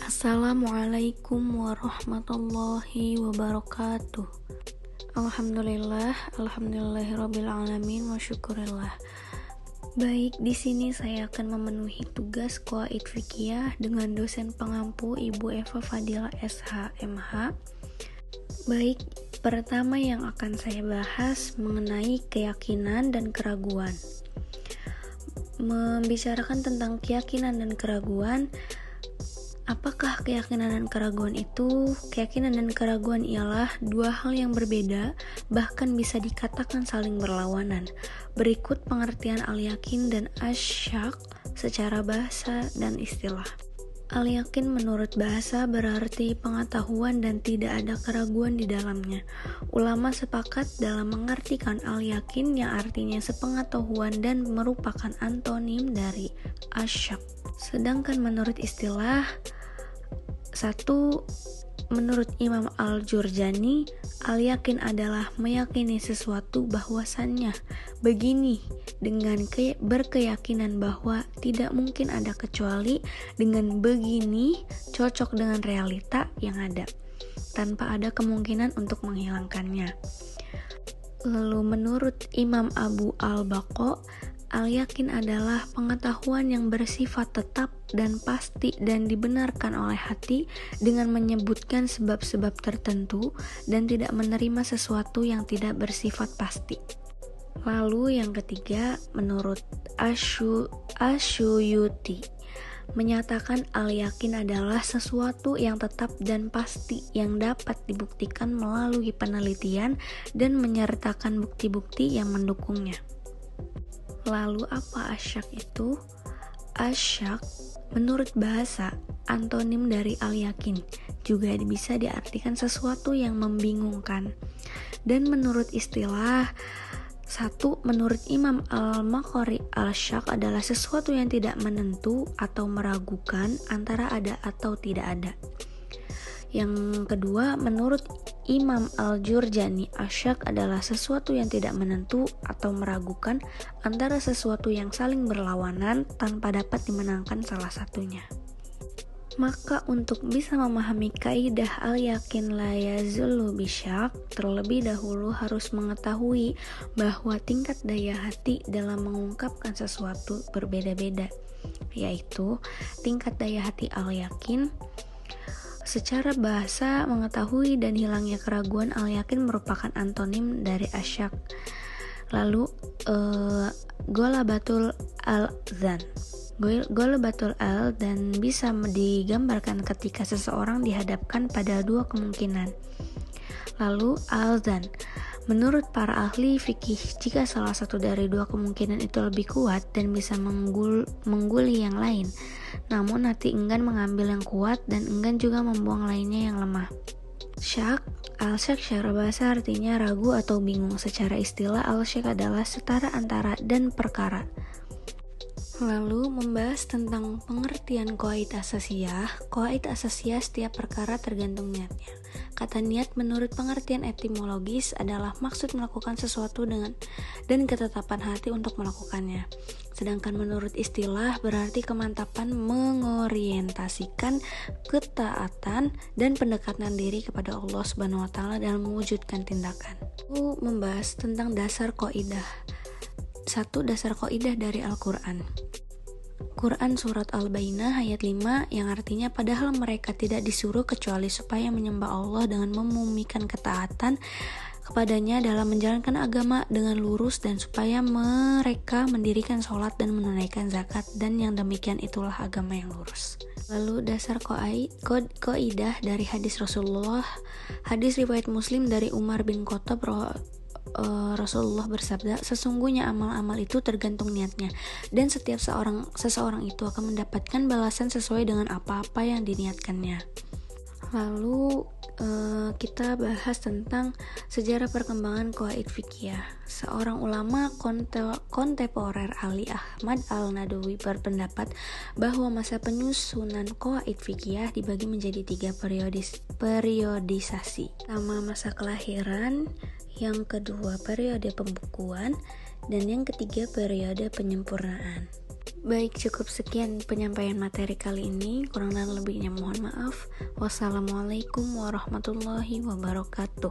Assalamualaikum warahmatullahi wabarakatuh. Alhamdulillahirabbil alamin wa syukurillah. Baik, di sini saya akan memenuhi tugas Qawaid Fiqhiyah dengan dosen pengampu Ibu Eva Fadila SH MH. Baik, pertama yang akan saya bahas mengenai keyakinan dan keraguan. Membicarakan tentang keyakinan dan keraguan, apakah keyakinan dan keraguan itu? Keyakinan dan keraguan ialah dua hal yang berbeda, bahkan bisa dikatakan saling berlawanan. Berikut pengertian al-yakin dan asyak secara bahasa dan istilah. Al-yakin menurut bahasa berarti pengetahuan dan tidak ada keraguan di dalamnya. Ulama sepakat dalam mengartikan al-yakin yang artinya sepengetahuan dan merupakan antonim dari asyak. Sedangkan menurut istilah, menurut Imam Al-Jurjani, al-yakin adalah meyakini sesuatu bahwasannya begini dengan berkeyakinan bahwa tidak mungkin ada kecuali dengan begini cocok dengan realita yang ada, tanpa ada kemungkinan untuk menghilangkannya. Lalu menurut Imam Abu Al-Baqa, al-yakin adalah pengetahuan yang bersifat tetap dan pasti dan dibenarkan oleh hati dengan menyebutkan sebab-sebab tertentu dan tidak menerima sesuatu yang tidak bersifat pasti. Lalu yang ketiga, menurut Asyuyuti, menyatakan al-yakin adalah sesuatu yang tetap dan pasti yang dapat dibuktikan melalui penelitian dan menyertakan bukti-bukti yang mendukungnya. Lalu apa asyak itu? Asyak menurut bahasa antonim dari al-yakin, juga bisa diartikan sesuatu yang membingungkan. Dan menurut istilah, menurut Imam Al-Makhari, al-syak adalah sesuatu yang tidak menentu atau meragukan antara ada atau tidak ada. Yang kedua, menurut Imam Al-Jurjani, asyak adalah sesuatu yang tidak menentu atau meragukan antara sesuatu yang saling berlawanan tanpa dapat dimenangkan salah satunya. Maka untuk bisa memahami kaidah al-yakin la yazullu bisyak, terlebih dahulu harus mengetahui bahwa tingkat daya hati dalam mengungkapkan sesuatu berbeda-beda, yaitu tingkat daya hati al-yakin. Secara bahasa, mengetahui dan hilangnya keraguan al-yakin merupakan antonim dari asyak. Lalu golabatul al-dzan. Golabatul al-dzan bisa digambarkan ketika seseorang dihadapkan pada dua kemungkinan. Lalu al-dzan, menurut para ahli fikih, jika salah satu dari dua kemungkinan itu lebih kuat dan bisa mengguli yang lain, namun hati enggan mengambil yang kuat dan enggan juga membuang lainnya yang lemah. Al-syak secara bahasa artinya ragu atau bingung. Secara istilah, al-syak adalah setara antara dan perkara. Lalu membahas tentang pengertian qawaid asasiyah. Qawaid asasiyah setiap perkara tergantung niatnya. Kata niat menurut pengertian etimologis adalah maksud melakukan sesuatu dengan dan ketetapan hati untuk melakukannya. Sedangkan menurut istilah berarti kemantapan mengorientasikan ketaatan dan pendekatan diri kepada Allah Subhanahu wa taala dalam mewujudkan tindakan. Membahas tentang dasar qaidah. 1. Dasar qaidah dari Al-Qur'an. Quran Surat Al-Bayyinah ayat 5 yang artinya padahal mereka tidak disuruh kecuali supaya menyembah Allah dengan memumikan ketaatan kepadanya dalam menjalankan agama dengan lurus dan supaya mereka mendirikan sholat dan menunaikan zakat, dan yang demikian itulah agama yang lurus. Lalu dasar qaidah dari hadis Rasulullah. Hadis riwayat Muslim dari Umar bin Khattab, Rasulullah bersabda, sesungguhnya amal-amal itu tergantung niatnya, dan setiap seseorang itu akan mendapatkan balasan sesuai dengan apa-apa yang diniatkannya. Lalu kita bahas tentang sejarah perkembangan qawaid fiqhiyah. Seorang ulama kontemporer Ali Ahmad Al-Nadawi berpendapat bahwa masa penyusunan qawaid fiqhiyah dibagi menjadi 3 periodisasi. Pertama, masa kelahiran, yang kedua periode pembukuan, dan yang ketiga periode penyempurnaan. Baik, cukup sekian penyampaian materi kali ini. Kurang dan lebihnya mohon maaf. Wassalamualaikum warahmatullahi wabarakatuh.